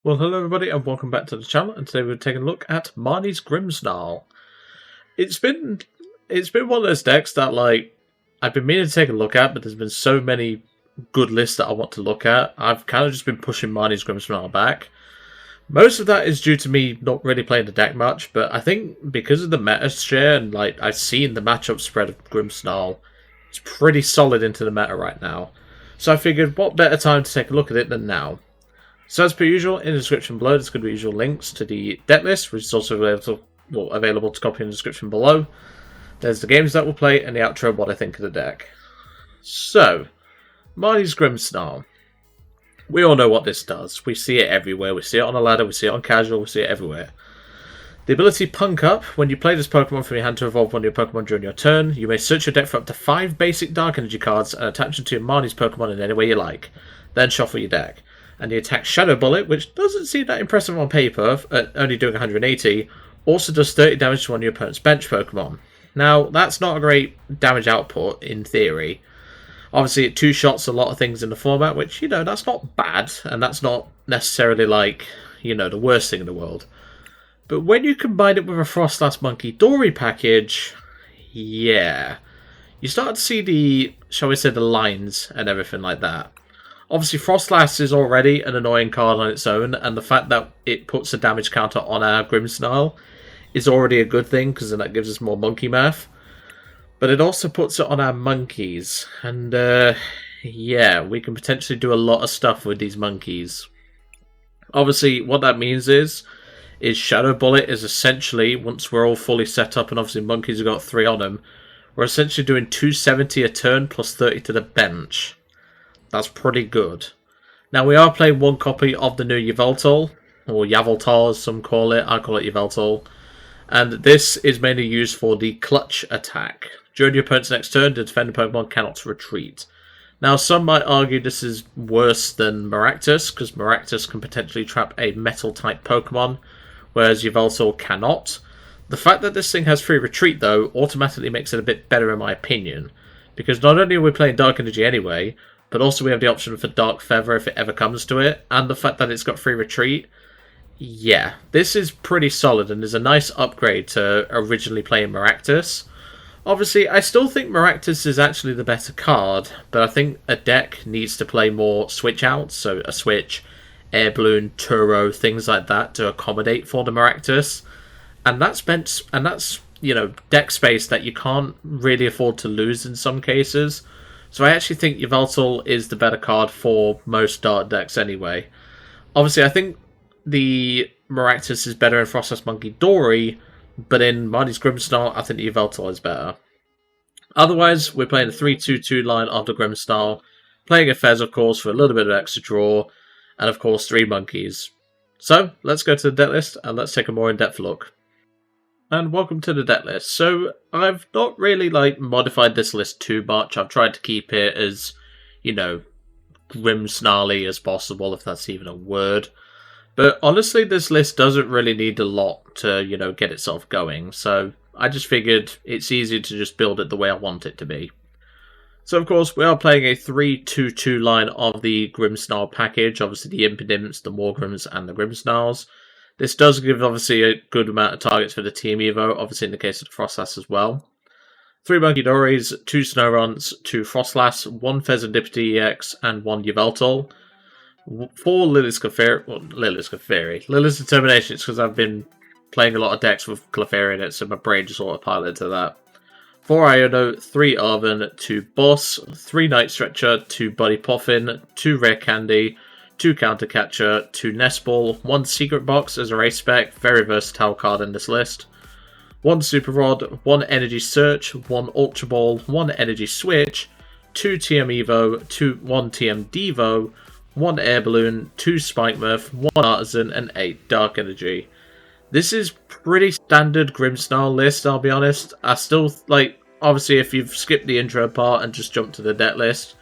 Well, hello everybody and welcome back to the channel, and today we're taking a look at Marnie's Grimmsnarl. It's been one of those decks that I've been meaning to take a look at, but there's been so many good lists that I want to look at. I've kind of just been pushing Marnie's Grimmsnarl back. Most of that is due to me not really playing the deck much, but I think because of the meta share and I've seen the matchup spread of Grimmsnarl, it's pretty solid into the meta right now. So I figured what better time to take a look at it than now. So as per usual, in the description below, there's going to be usual links to the deck list, which is also available to copy in the description below. There's the games that we'll play, and the outro of what I think of the deck. So, Marnie's Grimmsnarl. We all know what this does. We see it everywhere. We see it on a ladder, we see it on casual, we see it everywhere. The ability Punk Up. When you play this Pokemon from your hand to evolve one of your Pokemon during your turn, you may search your deck for up to 5 basic Dark Energy cards and attach them to your Marnie's Pokemon in any way you like. Then shuffle your deck. And the attack Shadow Bullet, which doesn't seem that impressive on paper, only doing 180, also does 30 damage to one of your opponent's bench Pokemon. Now, that's not a great damage output, in theory. Obviously, it two-shots a lot of things in the format, which, that's not bad, and that's not necessarily, the worst thing in the world. But when you combine it with a Froslass Munkidori package, yeah. You start to see the lines and everything like that. Obviously, Froslass is already an annoying card on its own, and the fact that it puts a damage counter on our Grimmsnarl is already a good thing, because then that gives us more monkey math. But it also puts it on our monkeys, and yeah, we can potentially do a lot of stuff with these monkeys. Obviously, what that means is Shadow Bullet is essentially, once we're all fully set up, and obviously monkeys have got 3 on them, we're essentially doing 270 a turn plus 30 to the bench. That's pretty good. Now, we are playing one copy of the new Yveltal, or Yveltal as some call it. I call it Yveltal. And this is mainly used for the clutch attack. During your opponent's next turn, the defending Pokemon cannot retreat. Now, some might argue this is worse than Maractus, because Maractus can potentially trap a metal-type Pokemon, whereas Yveltal cannot. The fact that this thing has free retreat, though, automatically makes it a bit better in my opinion. Because not only are we playing Dark Energy anyway, but also we have the option for Dark Feather if it ever comes to it, and the fact that it's got free retreat, yeah, this is pretty solid and is a nice upgrade to originally playing Maractus. Obviously, I still think Maractus is actually the better card, but I think a deck needs to play more switch outs, so a switch, air balloon, Turo, things like that to accommodate for the Maractus, and that's deck space that you can't really afford to lose in some cases. So I actually think Yveltal is the better card for most Dart decks anyway. Obviously, I think the Maractus is better in Froslass Munkidori, but in Marnie's Grimmsnarl, I think the Yveltal is better. Otherwise, we're playing a 3-2-2 line of the Grimmsnarl, playing a Fez, of course, for a little bit of extra draw, and of course 3 monkeys. So, let's go to the deck list, and let's take a more in-depth look. And welcome to the deck list. So, I've not really, modified this list too much. I've tried to keep it as, Grimmsnarly as possible, if that's even a word. But honestly, this list doesn't really need a lot to, get itself going. So, I just figured it's easier to just build it the way I want it to be. So, of course, we are playing a 3-2-2 line of the Grimmsnarl package. Obviously, the Impidimps, the Morgrems, and the Grimmsnarls. This does give, obviously, a good amount of targets for the Team Evo, obviously in the case of the Froslass as well. 3 Munkidoris, 2 Snorunts, 2 Froslass, 1 Fezandipiti EX, and 1 Yveltal. 4 Lillie's Clefairy. Lillie's Determination, it's because I've been playing a lot of decks with Clefairy in it, so my brain just autopiloted to that. 4 Iono, 3 Arven, 2 Boss, 3 Night Stretcher, 2 Buddy-Buddy Poffin, 2 Rare Candy, 2 Counter Catcher, 2 Nest Ball, 1 Secret Box as a race spec, very versatile card in this list. 1 Super Rod, 1 Energy Search, 1 Ultra Ball, 1 Energy Switch, 2 TM Evo, 1 TM Devo, 1 Air Balloon, 2 Spike Muff, 1 Artisan, and 8 Dark Energy. This is pretty standard Grimmsnarl list, I'll be honest. I still, obviously if you've skipped the intro part and just jumped to the deck list,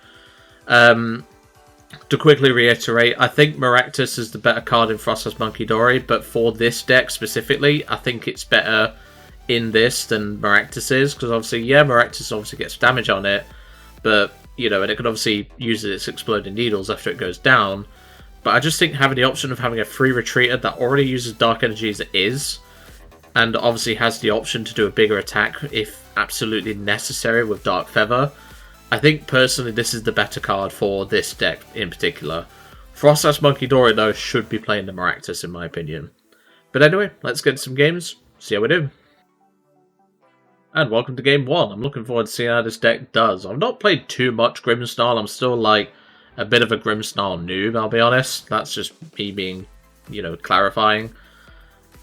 to quickly reiterate, I think Maractus is the better card in Froslass Munkidori, but for this deck specifically, I think it's better in this than Maractus is, because obviously, yeah, Maractus obviously gets damage on it, but, and it can obviously use its exploding needles after it goes down, But I just think having the option of having a free retreater that already uses Dark Energy as it is, and obviously has the option to do a bigger attack if absolutely necessary with Dark Feather, I think personally this is the better card for this deck in particular. Froslass Munkidori though should be playing the Maractus in my opinion. But anyway, let's get some games, see how we do. And welcome to game 1. I'm looking forward to seeing how this deck does. I've not played too much Grimmsnarl. I'm still like a bit of a Grimmsnarl noob, I'll be honest. That's just me being, you know, clarifying.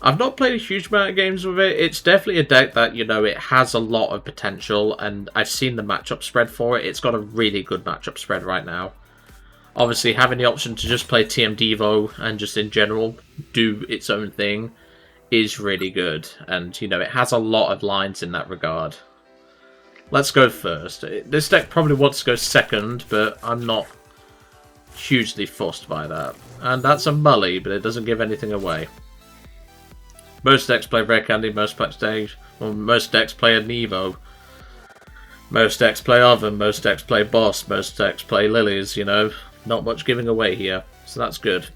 I've not played a huge amount of games with it. It's definitely a deck that, you know, it has a lot of potential, and I've seen the matchup spread for it. It's got a really good matchup spread right now. Obviously, having the option to just play TM Devo and just in general do its own thing is really good, and you know it has a lot of lines in that regard. Let's go first. This deck probably wants to go second, but I'm not hugely fussed by that. And that's a Mully, but it doesn't give anything away. Most decks play Rare Candy, most decks play an Evo. Most decks play Arven, most decks play Boss, most decks play Lilies, you know. Not much giving away here, so that's good.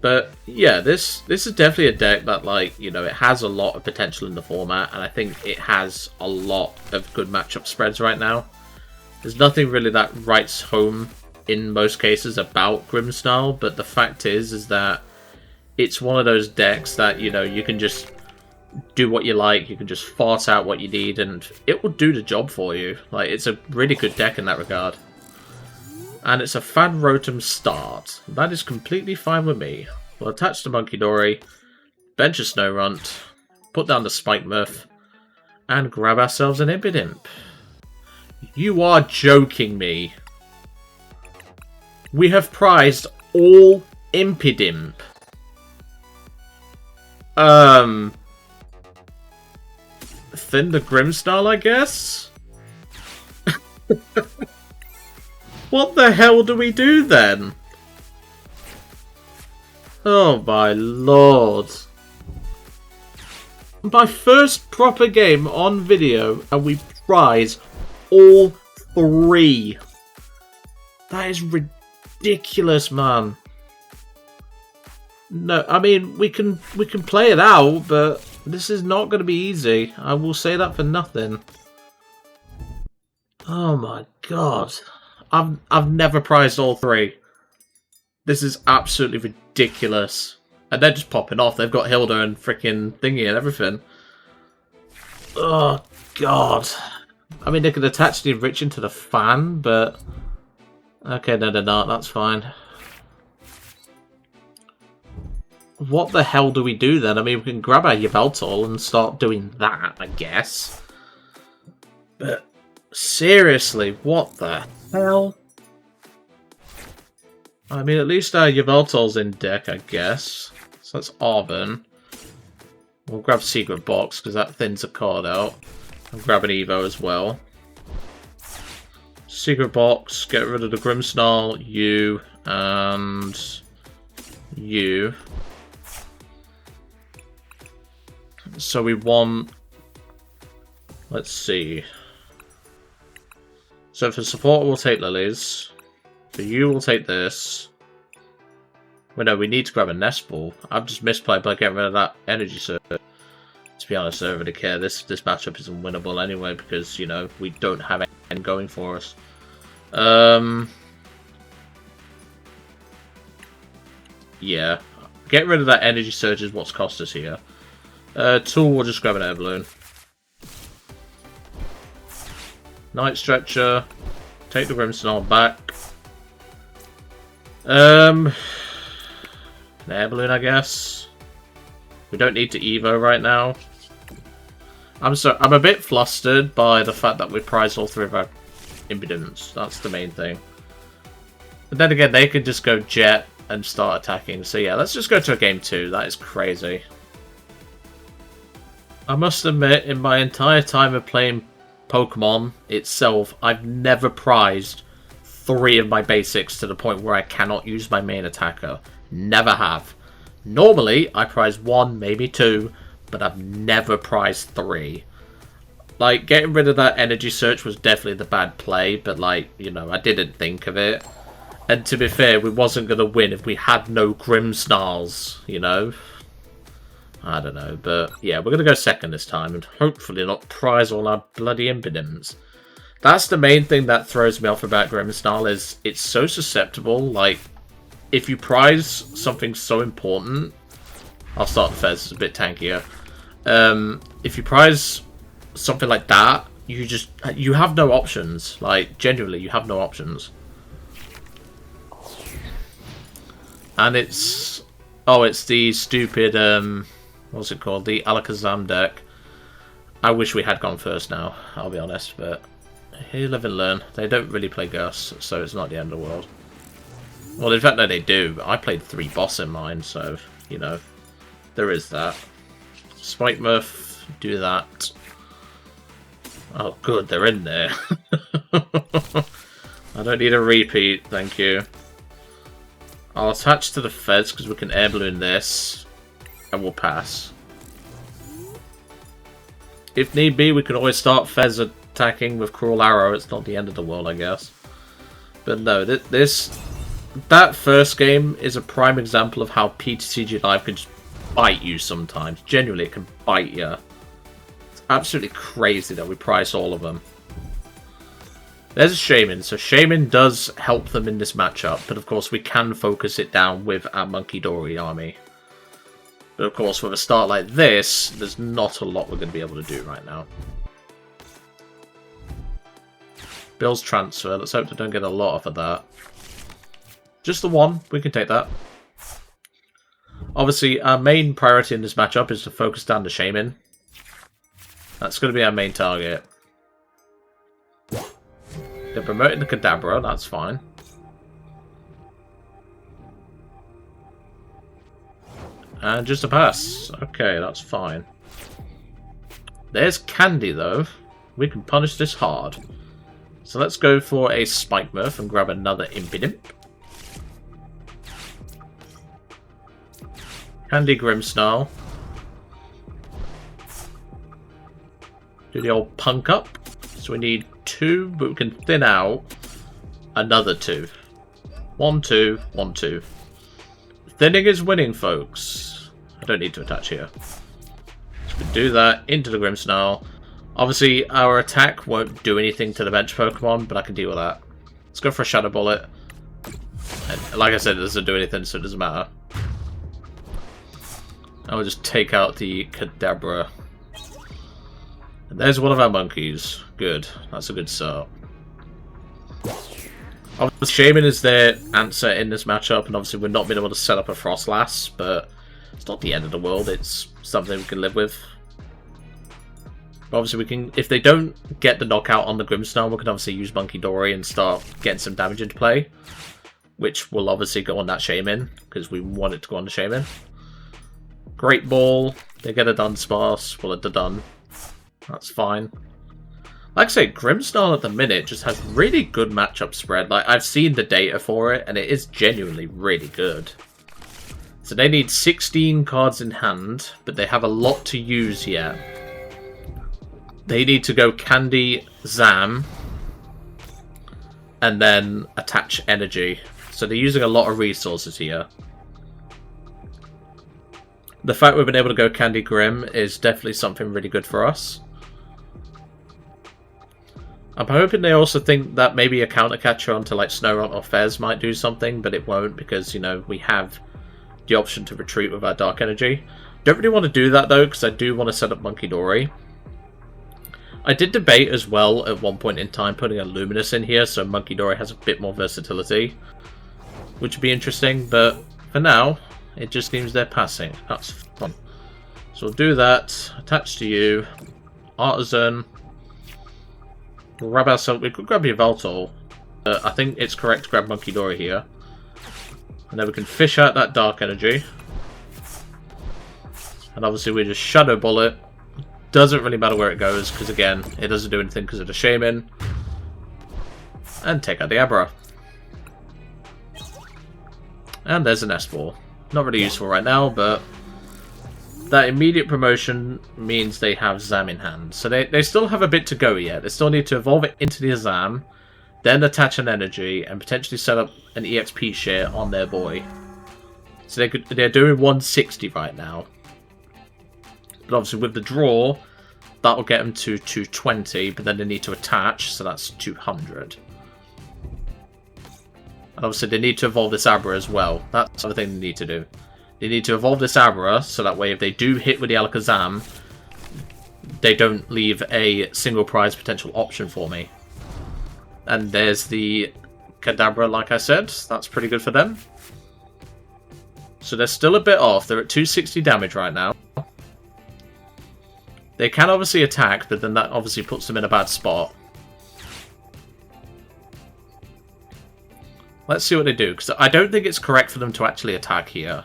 But yeah, this is definitely a deck that, like, you know, it has a lot of potential in the format, and I think it has a lot of good matchup spreads right now. There's nothing really that writes home in most cases about Grimmsnarl, but the fact is that it's one of those decks that, you know, you can just do what you like, you can just force out what you need, and it will do the job for you. Like, it's a really good deck in that regard. And it's a Fan Rotom start. That is completely fine with me. We'll attach the Munkidori, bench a Snorunt, put down the Spikemuth, and grab ourselves an Impidimp. You are joking me. We have prized all Impidimp. Then the Grimmsnarl, I guess? What the hell do we do then? Oh my lord. My first proper game on video and we prize all 3. That is ridiculous, man. No, I mean we can play it out, but this is not going to be easy. I will say that for nothing. Oh my god. I've never prized all 3. This is absolutely ridiculous. And they're just popping off. They've got Hilda and freaking thingy and everything. Oh, God. I mean, they could attach the enriching to the fan, but... Okay, no, they're not. That's fine. What the hell do we do then? I mean, we can grab our Yveltal and start doing that, I guess. But... seriously, what the hell? I mean, at least our Yveltal's in deck, I guess. So that's Arven. We'll grab Secret Box, because that thins a card out. I'll grab an Evo as well. Secret Box, get rid of the Grimmsnarl, you, and you. So we want... let's see. So for support, we'll take Lilies. For you, we'll take this. Well, no, we need to grab a Nest Ball. I've just misplayed by getting rid of that Energy Search. To be honest, I don't really care. This matchup isn't winnable anyway because, you know, we don't have anything going for us. Yeah. Get rid of that Energy Surge is what's cost us here. Tool, we'll just grab an Air Balloon. Night Stretcher. Take the Grimmsnarl back. An Air Balloon, I guess. We don't need to Evo right now. I'm a bit flustered by the fact that we prized all 3 of our Impidimps. That's the main thing. But then again, they could just go Jet and start attacking. So yeah, let's just go to a game 2. That is crazy. I must admit, in my entire time of playing Pokemon itself, I've never prized 3 of my basics to the point where I cannot use my main attacker. Never have. Normally, I prize 1, maybe 2, but I've never prized 3. Like, getting rid of that Energy Search was definitely the bad play, but, like, you know, I didn't think of it. And to be fair, we wasn't going to win if we had no Grimmsnarls, you know? I don't know, but yeah, we're going to go second this time and hopefully not prize all our bloody Impidimps. That's the main thing that throws me off about Grimmsnarl is it's so susceptible. Like, if you prize something so important... I'll start the Fez, it's a bit tankier. If you prize something like that, you have no options. Like, genuinely, you have no options. And it's... Oh, it's the stupid, what's it called? The Alakazam deck. I wish we had gone first now, I'll be honest, but... Here, live and learn. They don't really play Gus, so it's not the end of the world. Well, in fact, no, they do, but I played 3 boss in mine, so, you know, there is that. Spike Muff, do that. Oh, good, they're in there. I don't need a repeat, thank you. I'll attach to the Fez because we can air balloon this, and we'll pass. If need be, we can always start Fez attacking with Cruel Arrow. It's not the end of the world, I guess. But no, that first game is a prime example of how PTCG Live can just bite you sometimes. Genuinely, it can bite you. It's absolutely crazy that we price all of them. There's a Shaman, so Shaman does help them in this matchup, but of course we can focus it down with our Munkidori army. But of course, with a start like this, there's not a lot we're going to be able to do right now. Bill's transfer, let's hope they don't get a lot off of that. Just the one, we can take that. Obviously, our main priority in this matchup is to focus down the Shaman. That's going to be our main target. They're promoting the Kadabra, that's fine. And just a pass. Okay, that's fine. There's Candy, though. We can punish this hard. So let's go for a Spike Murph and grab another Impidimp. Candy Grimmsnarl. Do the old punk up. So we need 2, but we can thin out another 2. 1, 2, 1, 2. Thinning is winning, folks. I don't need to attach here. So we do that into the Grimmsnarl. Obviously, our attack won't do anything to the bench Pokemon, but I can deal with that. Let's go for a Shadow Bullet. And like I said, it doesn't do anything, so it doesn't matter. I will just take out the Kadabra. And there's one of our monkeys. Good. That's a good start. Obviously, Shaman is their answer in this matchup, and obviously we're not being able to set up a Froslass, but it's not the end of the world. It's something we can live with. But obviously, we can, if they don't get the knockout on the Grimmsnarl, we can obviously use Munkidori and start getting some damage into play, which will obviously go on that Shaman, because we want it to go on the Shaman. Great Ball. They get a Dunsparce. Well, they're done. That's fine. Like I say, Grimmsnarl at the minute just has really good matchup spread. Like, I've seen the data for it, and it is genuinely really good. So they need 16 cards in hand, but they have a lot to use yet. They need to go Candy, Zam, and then attach Energy. So they're using a lot of resources here. The fact we've been able to go Candy Grim is definitely something really good for us. I'm hoping they also think that maybe a counter catcher onto like Snorunt or Fez might do something, but it won't because, you know, we have the option to retreat with our Dark Energy. Don't really want to do that though, because I do want to set up Munkidori. I did debate as well at one point in time putting a Luminous in here so Munkidori has a bit more versatility, which would be interesting, but for now, it just seems they're passing. That's fun. So we'll do that, attach to you, Artisan. We'll grab ourselves, we could grab Yveltal. I think it's correct to grab Munkidori here. And then we can fish out that Dark Energy. And obviously we just Shadow Bullet. Doesn't really matter where it goes, because again, it doesn't do anything because of the Shaman. And take out the Abra. And there's a Nest Ball. Not really useful right now, but that immediate promotion means they have Zam in hand. So they still have a bit to go yet. They still need to evolve it into the Zam. then attach an energy, and potentially set up an EXP share on their boy. So they're doing 160 right now. But obviously with the draw, that will get them to 220, but then they need to attach, so that's 200. And obviously they need to evolve this Abra as well. That's the other thing they need to do. They need to evolve this Abra, so that way if they do hit with the Alakazam, they don't leave a single prize potential option for me. And there's the Kadabra, like I said. That's pretty good for them. So they're still a bit off. They're at 260 damage right now. They can obviously attack, but then that obviously puts them in a bad spot. Let's see what they do, because I don't think it's correct for them to actually attack here.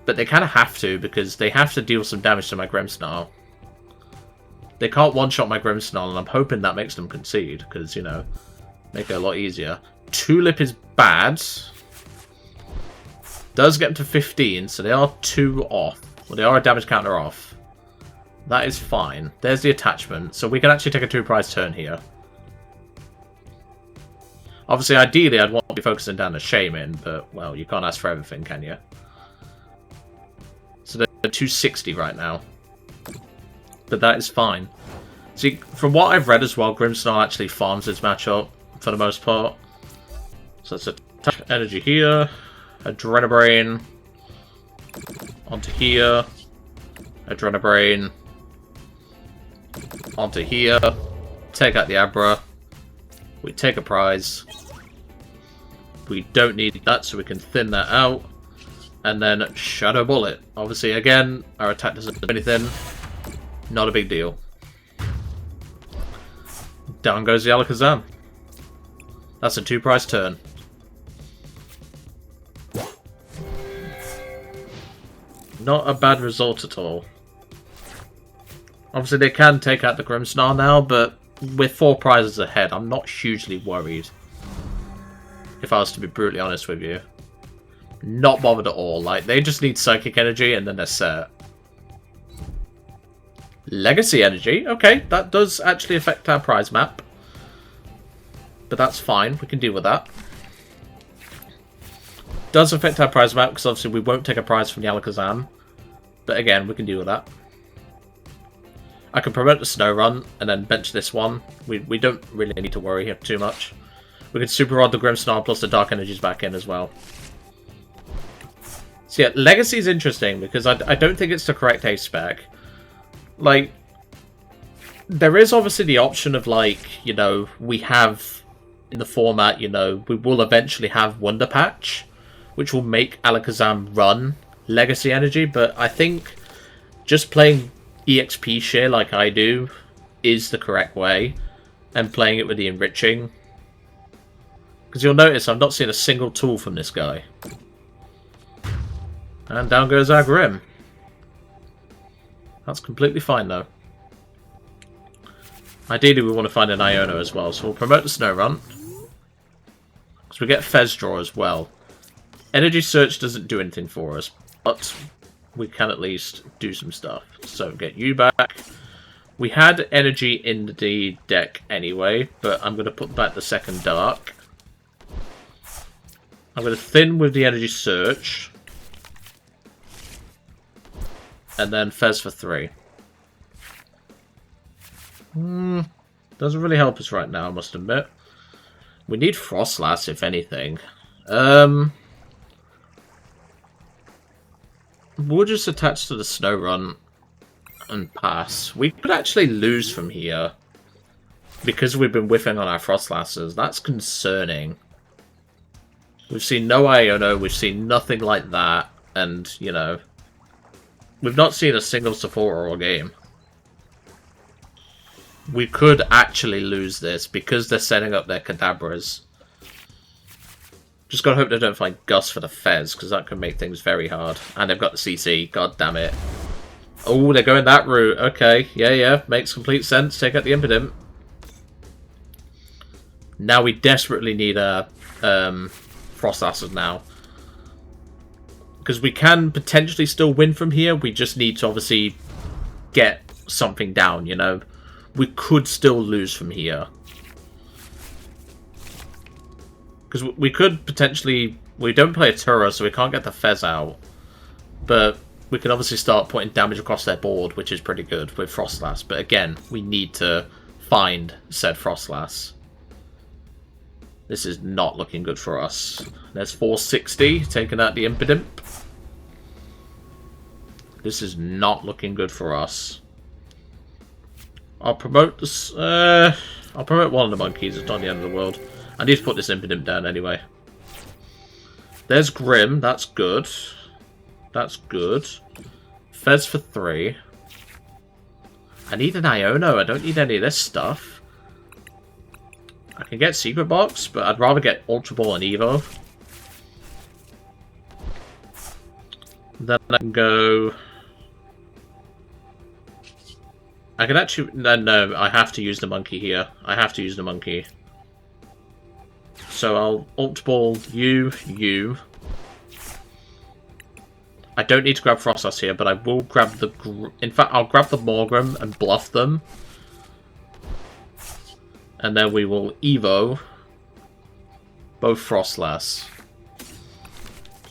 But they kind of have to, because they have to deal some damage to my Grimmsnarl. They can't one-shot my Grimmsnarl, and I'm hoping that makes them concede, because, you know, make it a lot easier. Tulip is bad. Does get them to 15, so they are 2 off. Well, they are a damage counter off. That is fine. There's the attachment, so we can actually take a 2-prize turn here. Obviously, ideally, I'd want to be focusing down the Shaman, but, well, you can't ask for everything, can you? So they're 260 right now. But that is fine. See, from what I've read as well, Grimmsnarl actually farms his matchup for the most part. So let's attack energy here. Adrenabrain. Onto here. Adrenabrain. Onto here. Take out the Abra. We take a prize. We don't need that, so we can thin that out. And then Shadow Bullet. Obviously, again, our attack doesn't do anything. Not a big deal. Down goes the Alakazam. That's a 2-prize turn. Not a bad result at all. Obviously, they can take out the Grimmsnarl now, but with 4 prizes ahead, I'm not hugely worried. If I was to be brutally honest with you. Not bothered at all. Like, they just need Psychic Energy and then they're set. Legacy Energy. Okay, that does actually affect our prize map. But that's fine. We can deal with that. Does affect our prize map because obviously we won't take a prize from the Alakazam. But again, we can deal with that. I can promote the Snorunt and then bench this one. We don't really need to worry here too much. We can Super Rod the Grimmsnarl plus the Dark Energies back in as well. So yeah, Legacy is interesting because I don't think it's the correct ace spec. Like, there is obviously the option of, like, you know, we have in the format, you know, we will eventually have Wonder Patch, which will make Alakazam run Legacy Energy, but I think just playing EXP share like I do is the correct way, and playing it with the enriching. Because you'll notice I've not seen a single tool from this guy. And down goes our Grim. That's completely fine though. Ideally we want to find an Iono as well, so we'll promote the Snorunt. Because we get Fez Draw as well. Energy Search doesn't do anything for us, but we can at least do some stuff. So get you back. We had energy in the deck anyway, but I'm going to put back the second Dark. I'm going to thin with the Energy Search. And then Fez for 3. Doesn't really help us right now, I must admit. We need Froslass, if anything. We'll just attach to the Snorunt and pass. We could actually lose from here because we've been whiffing on our Frostlasses. That's concerning. We've seen no Iono, we've seen nothing like that, and, you know, we've not seen a single supporter all game. We could actually lose this because they're setting up their Kadabras. Just gotta hope they don't find Gus for the Fez, because that could make things very hard. And they've got the CC, god damn it. Oh, they're going that route. Okay, yeah, makes complete sense. Take out the Impidimp. Now we desperately need a Froslass now. Because we can potentially still win from here, we just need to obviously get something down, you know. We could still lose from here. Because we could potentially... We don't play a Tura, so we can't get the Fez out. But we can obviously start putting damage across their board, which is pretty good with Froslass. But again, we need to find said Froslass. This is not looking good for us. There's 460, taking out the Impidimp. This is not looking good for us. I'll promote this. I'll promote one of the monkeys. It's not the end of the world. I need to put this Impidimp down anyway. There's Grim. That's good. That's good. Fez for 3. I need an Iono. I don't need any of this stuff. I can get Secret Box, but I'd rather get Ultra Ball and Evo. Then I can go... I can actually... No, I have to use the monkey here. I have to use the monkey. So I'll Ultra Ball you. I don't need to grab Froslass here, but I will grab the... In fact, I'll grab the Morgrem and bluff them. And then we will Evo both Froslass.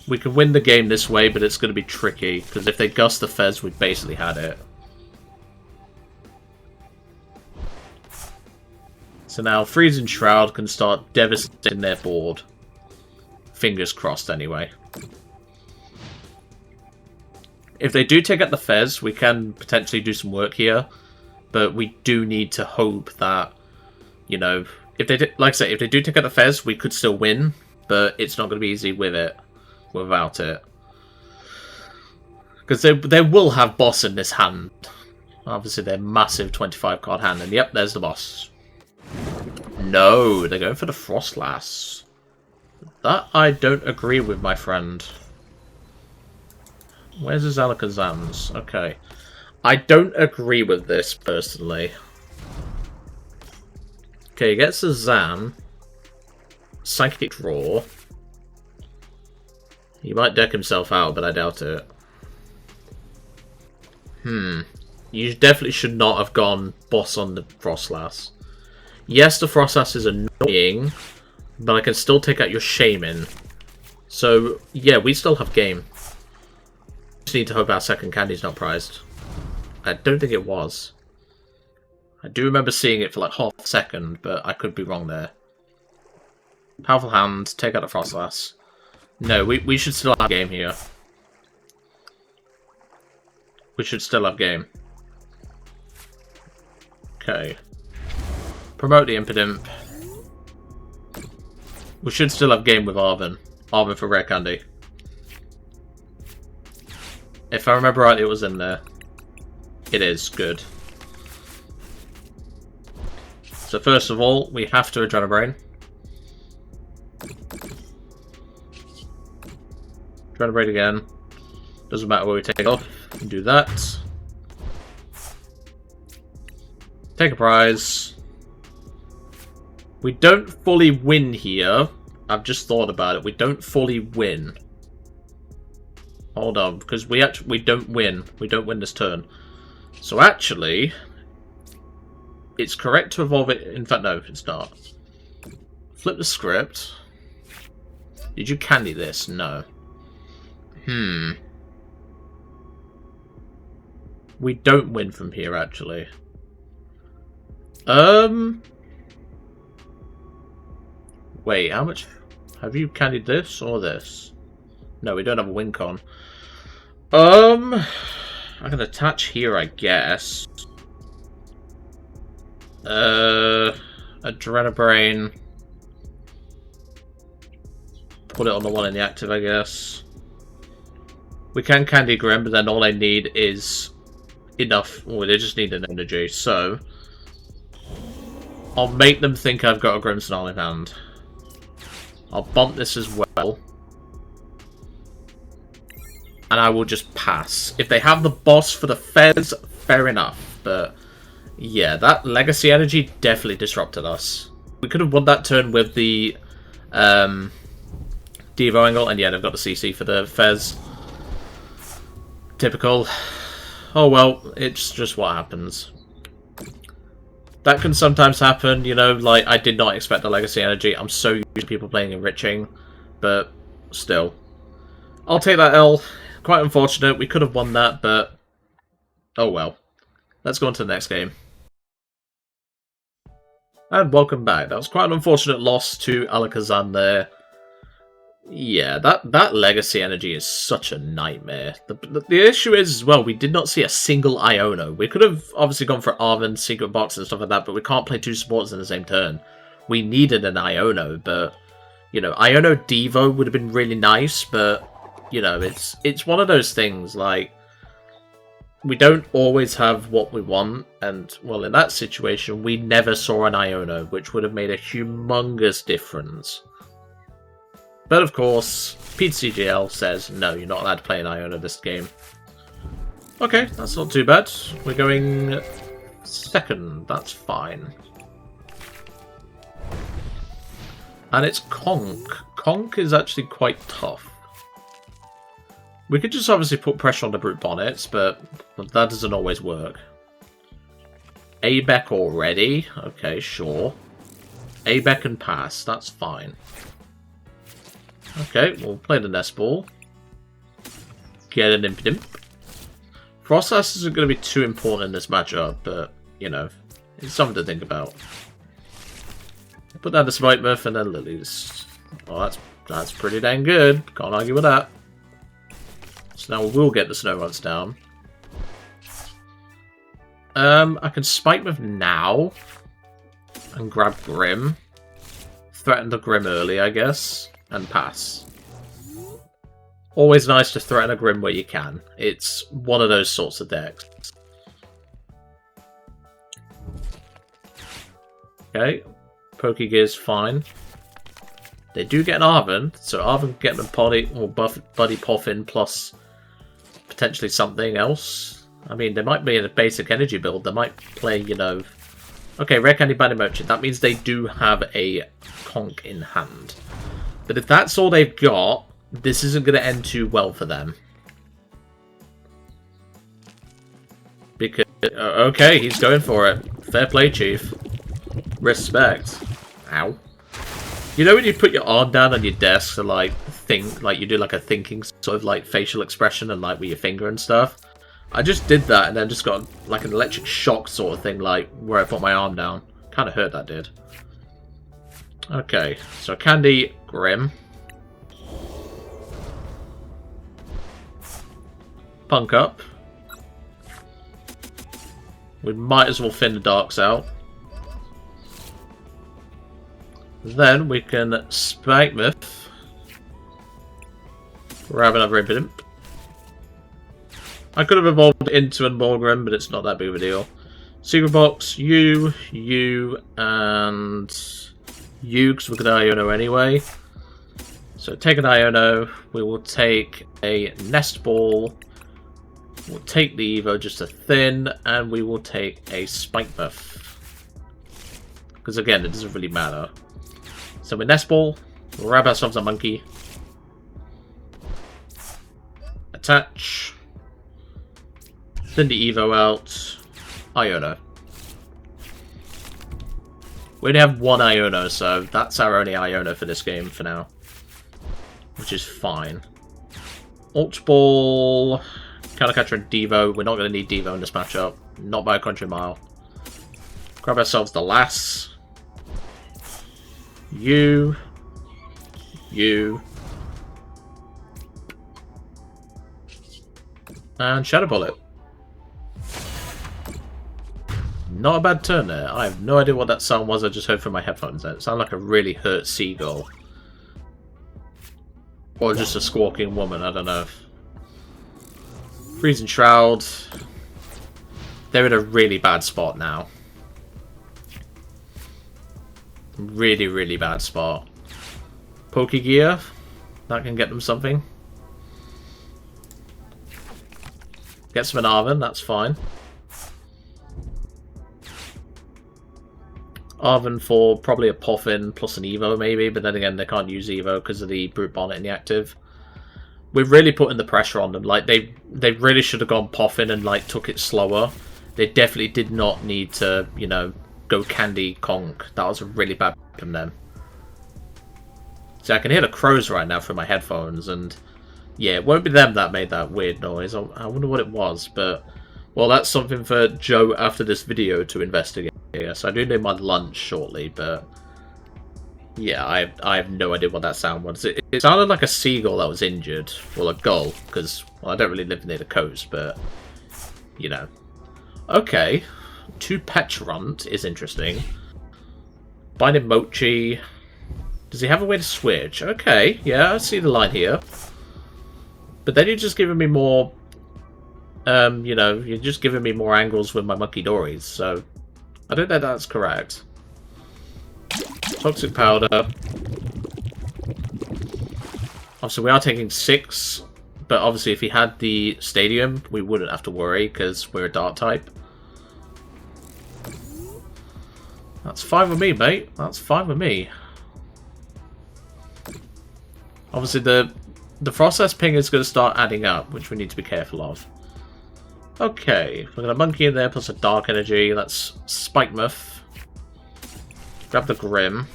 We can win the game this way, but it's going to be tricky, because if they gust the Fez, we've basically had it. So now Freezing Shroud can start devastating their board. Fingers crossed, anyway. If they do take out the Fez, we can potentially do some work here, but we do need to hope that, you know, if they like I say, if they do take out the Fez, we could still win, but it's not going to be easy without it. Because they will have boss in this hand. Obviously, they're massive 25 card hand, and yep, there's the boss. No, they're going for the Froslass. That I don't agree with, my friend. Where's his Alakazams? Okay. I don't agree with this, personally. Okay, he gets a Zan. Psychic Draw. He might deck himself out, but I doubt it. You definitely should not have gone boss on the Froslass. Yes, the Froslass is annoying, but I can still take out your Shaman. So, yeah, we still have game. Just need to hope our second candy's not prized. I don't think it was. I do remember seeing it for like half a second, but I could be wrong there. Powerful hand, take out the Froslass. No, we should still have game here. We should still have game. Okay. Promote the Impidimp. We should still have game with Arven. Arven for Rare Candy. If I remember right, it was in there. It is. Good. So first of all, we have to Adrenabrain. Adrenabrain again. Doesn't matter where we take off. We can do that. Take a prize. We don't fully win here. I've just thought about it. We don't fully win. Hold on, because we don't win. We don't win this turn. So actually, it's correct to evolve it. In fact, no, it's not. Flip the script. Did you candy this? No. We don't win from here, actually. Wait, how much... Have you candied this or this? No, we don't have a win con. I can attach here, I guess. Adrenabrain. Put it on the one in the active, I guess. We can candy Grim, but then all I need is enough. Well, they just need an energy, so I'll make them think I've got a Grimmsnarl in hand. I'll bump this as well. And I will just pass. If they have the boss for the Fez, fair enough. But yeah, that Legacy Energy definitely disrupted us. We could have won that turn with the Devo angle, and yeah, they've got the CC for the Fez. Typical. Oh well, it's just what happens. That can sometimes happen, you know, like, I did not expect the Legacy Energy. I'm so used to people playing Enriching, but still. I'll take that L. Quite unfortunate, we could have won that, but oh well. Let's go on to the next game. And welcome back. That was quite an unfortunate loss to Alakazam there. Yeah, that Legacy Energy is such a nightmare. The issue is, as well, we did not see a single Iono. We could have obviously gone for Arven, Secret Box and stuff like that, but we can't play two supporters in the same turn. We needed an Iono, but, you know, Iono Devo would have been really nice, but, you know, it's one of those things, like, we don't always have what we want, and, well, in that situation, we never saw an Iono, which would have made a humongous difference. But of course, PCGL says, no, you're not allowed to play an Iono this game. Okay, that's not too bad. We're going second, that's fine. And it's Conk. Conk is actually quite tough. We could just obviously put pressure on the Brute Bonnets, but that doesn't always work. A-Beck already? Okay, sure. A-Beck and pass, that's fine. Okay, we'll play the Nest Ball. Get an Impidimp. Froslass isn't going to be too important in this matchup, but, you know, it's something to think about. Put down the Spitebirth and then Lillie's. Oh, that's pretty dang good. Can't argue with that. So now we'll get the Snowrunts down. I can Spitebirth now. And grab Grim. Threaten the Grim early, I guess. And pass. Always nice to threaten a Grim where you can. It's one of those sorts of decks. Okay. Pokegear's fine. They do get an Arven, so Arven can get them Buddy Poffin plus potentially something else. I mean, they might be in a basic energy build. They might play, you know... Okay, Rare Candy MEG. That means they do have a Conk in hand. But if that's all they've got, this isn't going to end too well for them. Because, okay, he's going for it. Fair play, Chief. Respect. Ow. You know when you put your arm down on your desk to, like, think, like, you do, like, a thinking sort of, like, facial expression and, like, with your finger and stuff? I just did that and then just got, like, an electric shock sort of thing, like, where I put my arm down. Kind of hurt, that did. Okay, so Candy, Grim. Punk up. We might as well thin the Darks out. Then we can Spitebirth. Grab another Impidimp. I could have evolved into a Morgrem, but it's not that big of a deal. Secret Box, you, and... you, because we're going to Iono anyway. So take an Iono, we will take a Nest Ball, we'll take the Evo just to thin, and we will take a Spitebirth. Because again, it doesn't really matter. So with Nest Ball, we'll grab ourselves a Monkey. Attach. Thin the Evo out. Iono. We only have one Iono, so that's our only Iono for this game for now. Which is fine. Ultra Ball, Calicatra and Devo. We're not going to need Devo in this matchup. Not by a country mile. Grab ourselves the Lass. You. And Shadow Bullet. Not a bad turn there. I have no idea what that sound was I just heard from my headphones. It sounded like a really hurt seagull. Or just a squawking woman, I don't know. Freezing Shroud. They're in a really bad spot now. Really, really bad spot. Pokegear. That can get them something. Get some an Arven, that's fine. Arven for probably a Poffin plus an Evo maybe, but then again they can't use Evo because of the Brute Bonnet in the active. We're really putting the pressure on them. Like they really should have gone Poffin and like took it slower. They definitely did not need to, you know, go candy conk. That was a really bad from them. See, I can hear the crows right now through my headphones, and yeah, it won't be them that made that weird noise. I wonder what it was, but well, that's something for Joe after this video to investigate. Yes, I do need my lunch shortly, but yeah, I have no idea what that sound was. It sounded like a seagull that was injured, well, a gull, because well, I don't really live near the coast, but you know. Okay, 2 Petrunt is interesting. Binding Mochi. Does he have a way to switch? Okay, yeah, I see the line here. But then you're just giving me more, you know, you're just giving me more angles with my Munkidoris, so I don't know if that's correct. Toxic Powder. Obviously, we are taking 6, but obviously if he had the Stadium, we wouldn't have to worry, because we're a Dark type. That's fine with me, mate. That's fine with me. Obviously, the Froslass ping is going to start adding up, which we need to be careful of. Okay, we're going to Monkey in there, plus a Dark Energy. That's Spikemuth. Grab the Grim.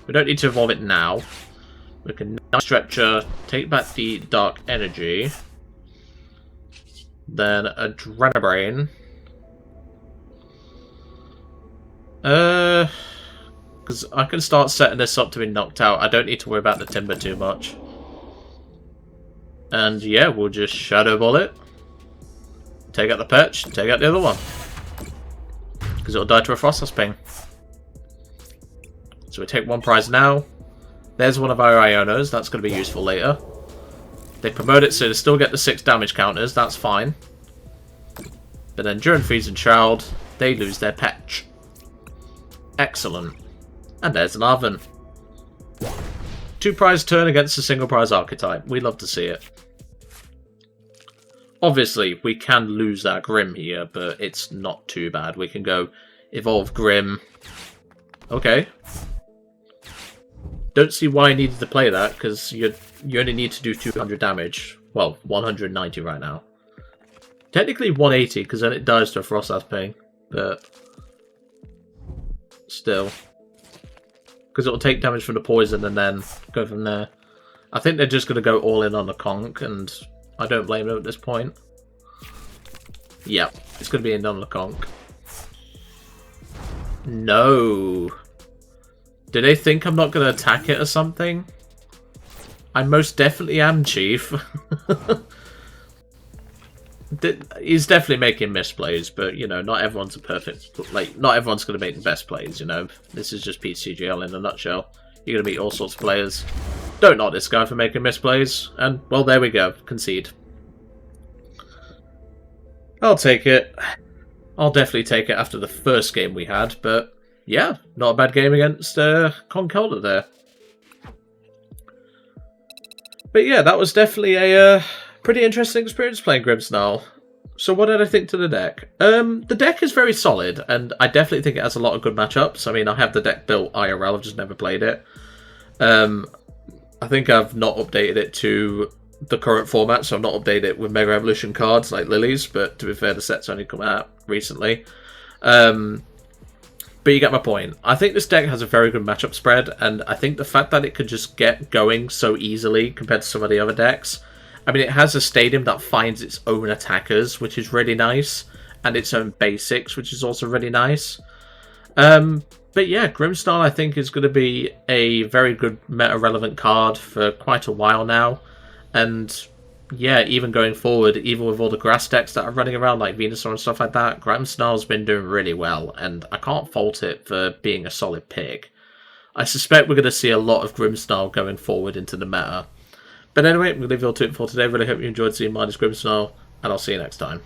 We don't need to evolve it now. We can Night Stretcher, take back the Dark Energy. Then Adrenabrain. Because I can start setting this up to be knocked out. I don't need to worry about the Timber too much. And yeah, we'll just Shadow Ball it. Take out the Perch, take out the other one. Because it'll die to a Froslass ping. So we take 1 prize now. There's one of our Ionos, that's going to be useful later. They promote it so they still get the 6 damage counters, that's fine. But then during Freeze and Shroud, they lose their Petch. Excellent. And there's an Arven. 2 prize turn against a single prize archetype. We love to see it. Obviously, we can lose that Grim here, but it's not too bad. We can go Evolve Grim. Okay. Don't see why I needed to play that, because you only need to do 200 damage. Well, 190 right now. Technically 180, because then it dies to a Froslass ping, but still. Because it'll take damage from the poison and then go from there. I think they're just going to go all in on the conk, and I don't blame them at this point. Yep, it's going to be in on the conk. No. Do they think I'm not going to attack it or something? I most definitely am, Chief. He's definitely making misplays, but, you know, not everyone's a perfect... Like, not everyone's going to make the best plays, you know? This is just PCGL in a nutshell. You're going to meet all sorts of players. Don't knock this guy for making misplays. And, well, there we go. Concede. I'll take it. I'll definitely take it after the first game we had, but... Yeah, not a bad game against Concolda there. But yeah, that was definitely a pretty interesting experience playing Grimmsnarl. So what did I think to the deck? The deck is very solid, and I definitely think it has a lot of good matchups. I mean, I have the deck built IRL, I've just never played it. I think I've not updated it to the current format, so I've not updated it with Mega Evolution cards like Lillie's, but to be fair, the set's only come out recently. But you get my point. I think this deck has a very good matchup spread, and I think the fact that it could just get going so easily compared to some of the other decks. I mean, it has a stadium that finds its own attackers, which is really nice, and its own basics, which is also really nice. But yeah, Grimmsnarl I think is going to be a very good meta-relevant card for quite a while now, and yeah, even going forward, even with all the grass decks that are running around, like Venusaur and stuff like that, Grimmsnarl's been doing really well, and I can't fault it for being a solid pick. I suspect we're going to see a lot of Grimmsnarl going forward into the meta. But anyway, we'll leave it all to it for today. Really hope you enjoyed seeing Marnie's Grimmsnarl, and I'll see you next time.